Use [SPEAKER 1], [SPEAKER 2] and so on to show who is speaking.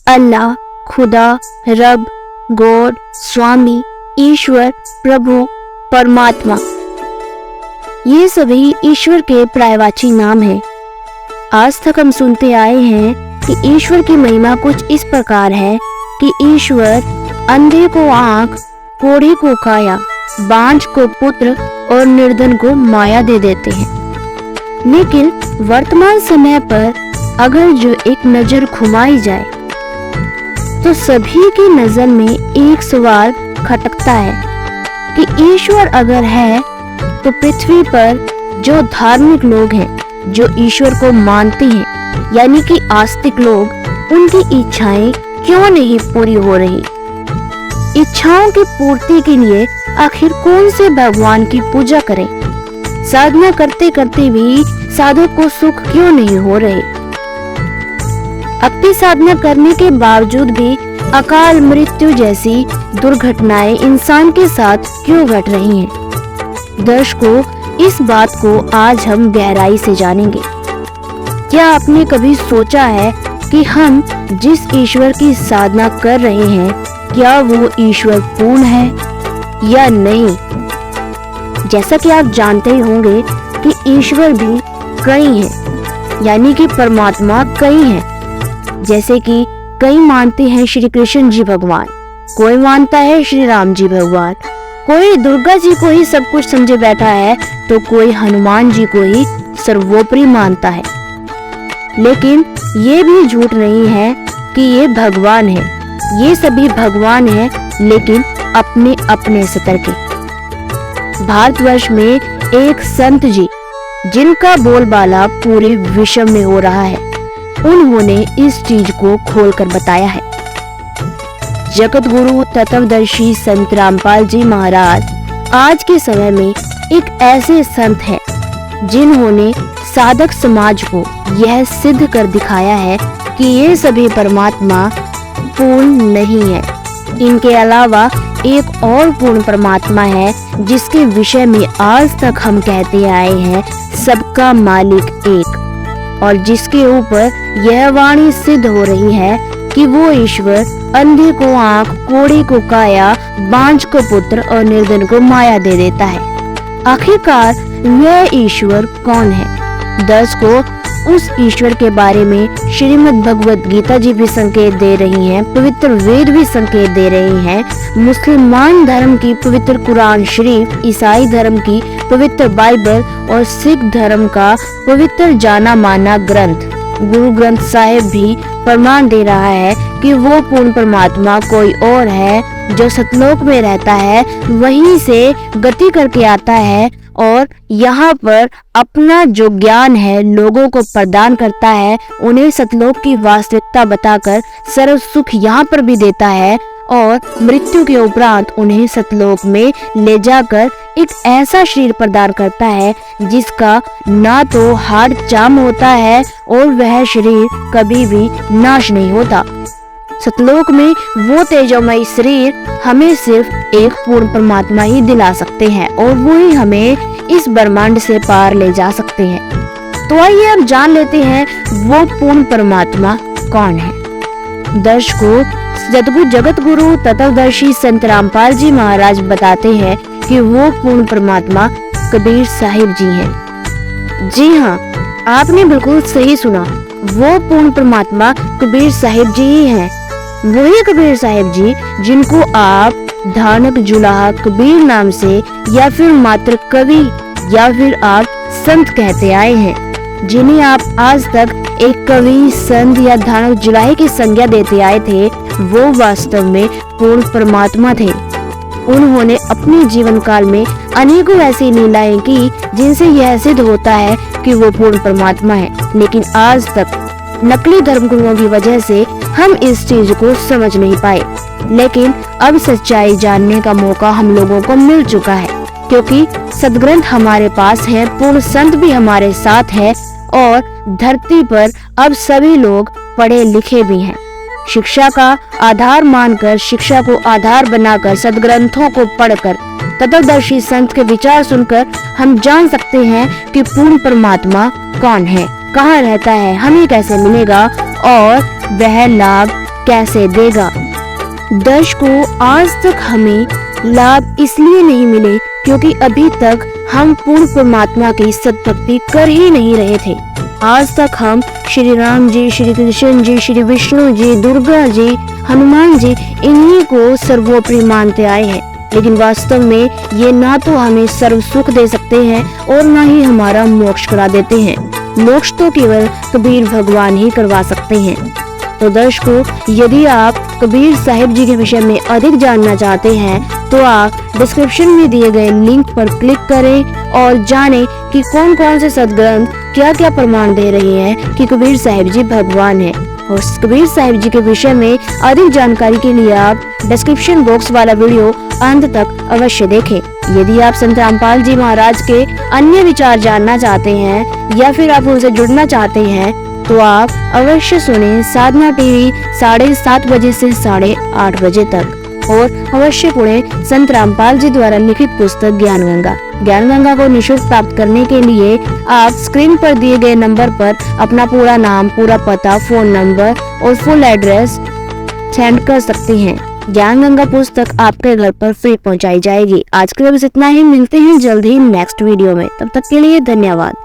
[SPEAKER 1] अल्लाह, खुदा, रब, गॉड, स्वामी, ईश्वर, प्रभु, परमात्मा, ये सभी ईश्वर के पर्यायवाची नाम हैं। आज तक हम सुनते आए हैं कि ईश्वर की महिमा कुछ इस प्रकार है कि ईश्वर अंधे को आंख, कोढ़ी को काया, बांझ को पुत्र और निर्धन को माया दे देते हैं। लेकिन वर्तमान समय पर अगर जो एक नजर घुमाई जाए तो सभी की नजर में एक सवाल खटकता है कि ईश्वर अगर है तो पृथ्वी पर जो धार्मिक लोग हैं, जो ईश्वर को मानते हैं, यानी कि आस्तिक लोग, उनकी इच्छाएं क्यों नहीं पूरी हो रही? इच्छाओं की पूर्ति के लिए आखिर कौन से भगवान की पूजा करें? साधना करते करते भी साधक को सुख क्यों नहीं हो रहे? अपनी साधना करने के बावजूद भी अकाल मृत्यु जैसी दुर्घटनाएं इंसान के साथ क्यों घट रही हैं? दर्शकों, इस बात को आज हम गहराई से जानेंगे। क्या आपने कभी सोचा है कि हम जिस ईश्वर की साधना कर रहे हैं, क्या वो ईश्वर पूर्ण है या नहीं? जैसा कि आप जानते ही होंगे कि ईश्वर भी कई हैं, यानी कि परमात्मा कई हैं। जैसे कि कई मानते हैं श्री कृष्ण जी भगवान, कोई मानता है श्री राम जी भगवान, कोई दुर्गा जी को ही सब कुछ समझे बैठा है, तो कोई हनुमान जी को ही सर्वोपरि मानता है। लेकिन ये भी झूठ नहीं है कि ये भगवान है। ये सभी भगवान हैं, लेकिन अपने अपने स्तर के। भारतवर्ष में एक संत जी, जिनका बोलबाला पूरे विश्व में हो रहा है, उन्होंने इस चीज को खोलकर बताया है। जगत गुरु तत्वदर्शी संत रामपाल जी महाराज आज के समय में एक ऐसे संत हैं जिन्होंने साधक समाज को यह सिद्ध कर दिखाया है कि ये सभी परमात्मा पूर्ण नहीं है। इनके अलावा एक और पूर्ण परमात्मा है जिसके विषय में आज तक हम कहते आए हैं सबका मालिक एक, और जिसके ऊपर यह वाणी सिद्ध हो रही है कि वो ईश्वर अंधे को आंख, कोढ़ी को काया, बांझ को पुत्र और निर्धन को माया दे देता है। आखिरकार यह ईश्वर कौन है? दर्शकों, उस ईश्वर के बारे में श्रीमद् भगवत गीता जी भी संकेत दे रही हैं, पवित्र वेद भी संकेत दे रही हैं, मुसलमान धर्म की पवित्र कुरान शरीफ, ईसाई धर्म की पवित्र बाइबल और सिख धर्म का पवित्र जाना माना ग्रंथ गुरु ग्रंथ साहिब भी प्रमाण दे रहा है कि वो पूर्ण परमात्मा कोई और है जो सतलोक में रहता है, वहीं से गति करके आता है और यहाँ पर अपना जो ज्ञान है लोगों को प्रदान करता है, उन्हें सतलोक की वास्तविकता बताकर सर्व सुख यहाँ पर भी देता है और मृत्यु के उपरांत उन्हें सतलोक में ले जाकर एक ऐसा शरीर प्रदान करता है जिसका ना तो हाड़ चाम होता है और वह शरीर कभी भी नाश नहीं होता। सतलोक में वो तेजोमय शरीर हमें सिर्फ एक पूर्ण परमात्मा ही दिला सकते हैं और वो ही हमें इस ब्रह्मांड से पार ले जा सकते हैं। तो आइए अब जान लेते हैं वो पूर्ण परमात्मा कौन है। दर्शकों, जगत गुरु तत्वदर्शी संत रामपाल जी महाराज बताते हैं कि वो पूर्ण परमात्मा कबीर साहिब जी हैं। जी हाँ, आपने बिल्कुल सही सुना, वो पूर्ण परमात्मा कबीर साहिब जी ही हैं। वही कबीर साहिब जी जिनको आप धानक जुलाहा कबीर नाम से या फिर मात्र कवि या फिर आप संत कहते आए हैं, जिन्हें आप आज तक एक कवि, संत या धानक जुलाहे की संज्ञा देते आए थे, वो वास्तव में पूर्ण परमात्मा थे। उन्होंने अपने जीवन काल में अनेकों ऐसी लीलाएं की जिनसे यह सिद्ध होता है कि वो पूर्ण परमात्मा है। लेकिन आज तक नकली धर्मगुरुओं की वजह से हम इस चीज को समझ नहीं पाए। लेकिन अब सच्चाई जानने का मौका हम लोगों को मिल चुका है, क्योंकि सदग्रंथ हमारे पास है, पूर्ण संत भी हमारे साथ है और धरती पर अब सभी लोग पढ़े लिखे भी हैं। शिक्षा का आधार मानकर, शिक्षा को आधार बनाकर, सदग्रंथों को पढ़कर, तत्वदर्शी संत के विचार सुनकर हम जान सकते हैं कि पूर्ण परमात्मा कौन है, कहाँ रहता है, हमें कैसे मिलेगा और वह लाभ कैसे देगा। दर्शकों, आज तक हमें लाभ इसलिए नहीं मिले क्योंकि अभी तक हम पूर्ण परमात्मा की सद्भक्ति कर ही नहीं रहे थे। आज तक हम श्री राम जी, श्री कृष्ण जी, श्री विष्णु जी, दुर्गा जी, हनुमान जी, इन्हीं को सर्वोपरि मानते आए हैं। लेकिन वास्तव में ये ना तो हमें सर्व सुख दे सकते हैं और ना ही हमारा मोक्ष करा देते हैं। मोक्ष तो केवल कबीर भगवान ही करवा सकते हैं। तो दर्शकों, यदि आप कबीर साहिब जी के विषय में अधिक जानना चाहते हैं तो आप डिस्क्रिप्शन में दिए गए लिंक पर क्लिक करें और जानें कि कौन कौन से सदग्रंथ क्या क्या प्रमाण दे रहे हैं कि कबीर साहिब जी भगवान हैं। और कबीर साहिब जी के विषय में अधिक जानकारी के लिए आप डिस्क्रिप्शन बॉक्स वाला वीडियो अंत तक अवश्य देखें। यदि आप संत रामपाल जी महाराज के अन्य विचार जानना चाहते हैं या फिर आप उनसे जुड़ना चाहते हैं तो आप अवश्य सुने साधना टीवी 7:30 बजे से 8:30 बजे तक, और अवश्य पढ़ें संत रामपाल जी द्वारा लिखित पुस्तक ज्ञान गंगा। ज्ञान गंगा को निःशुल्क प्राप्त करने के लिए आप स्क्रीन पर दिए गए नंबर पर अपना पूरा नाम, पूरा पता, फोन नंबर और फुल एड्रेस सेंड कर सकते हैं। ज्ञान गंगा पुस्तक आपके घर पर फ्री पहुंचाई जाएगी। आज के लिए बस इतना ही, मिलते हैं जल्द ही नेक्स्ट वीडियो में। तब तक के लिए धन्यवाद।